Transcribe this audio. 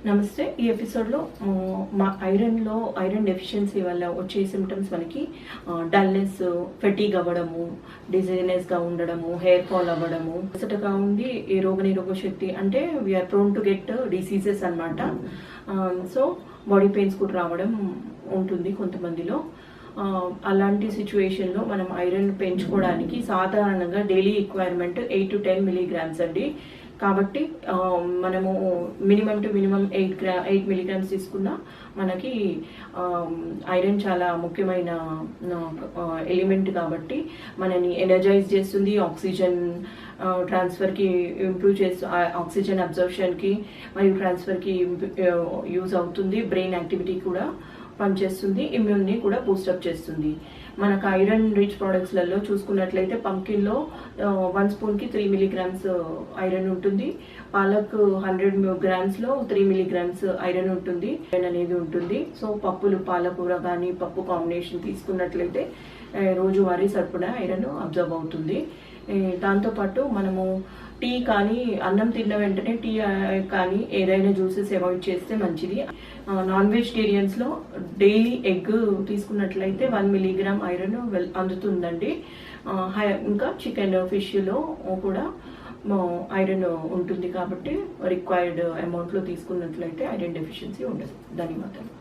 నమస్తే. ఈ ఎపిసోడ్లో మా ఐరన్ డెఫిషియన్సీ వల్ల వచ్చే సిమ్టమ్స్ మనకి డల్నెస్, ఫెటీగ్ అవ్వడము, డిజైనెస్గా ఉండడము, హెయిర్ ఫాల్ అవ్వడము, అసటగా ఉండి ఈ రోగనిరోధక శక్తి అంటే we are prone to get diseases అనమాట. సో బాడీ పెయిన్స్ కూడా రావడం ఉంటుంది కొంతమందిలో. అలాంటి సిచ్యువేషన్లో మనం ఐరన్ పెంచుకోవడానికి సాధారణంగా డైలీ రిక్వైర్మెంట్ 8 to 10 milligrams అండి. కాబట్టి మనము మినిమం టు మినిమం 8 milligrams తీసుకున్నా మనకి ఐరన్ చాలా ముఖ్యమైన ఎలిమెంట్ కాబట్టి మనని ఎనర్జైజ్ చేస్తుంది, ఆక్సిజన్ ట్రాన్స్ఫర్కి ఇంప్రూవ్ చేస్తూ ఆక్సిజన్ అబ్జర్ప్షన్కి మరియు ట్రాన్స్ఫర్కి యూజ్ అవుతుంది. బ్రెయిన్ యాక్టివిటీ కూడా పనిచేస్తుంది, ఇమ్యూన్ని కూడా బూస్టప్ చేస్తుంది. మనకు ఐరన్ రిచ్ ప్రోడక్ట్స్లలో చూసుకున్నట్లయితే పంకిన్లో 1 స్పూన్కి 3 milligrams ఐరన్ ఉంటుంది. పాలక్ 100 grams-లో 3 milligrams ఐరన్ ఉంటుంది, ఐరన్ అనేది ఉంటుంది. సో పప్పులు, పాలకూర కానీ పప్పు కాంబినేషన్ తీసుకున్నట్లయితే రోజువారీ సరిపడా ఐరన్ అబ్జర్వ్ అవుతుంది. దాంతోపాటు మనము టీ కానీ అన్నం తిన్న వెంటనే టీ కానీ ఏదైనా జ్యూసెస్ అవాయిడ్ చేస్తే మంచిది. నాన్ వెజిటేరియన్స్లో డైలీ ఎగ్ తీసుకున్నట్లయితే 1 milligram ఐరన్ అందుతుందండి. ఇంకా చికెన్, ఫిష్లో కూడా ఐరన్ ఉంటుంది కాబట్టి రిక్వైర్డ్ అమౌంట్లో తీసుకున్నట్లయితే ఐరన్ డెఫిషియన్సీ ఉండదు. ధన్యవాదాలు.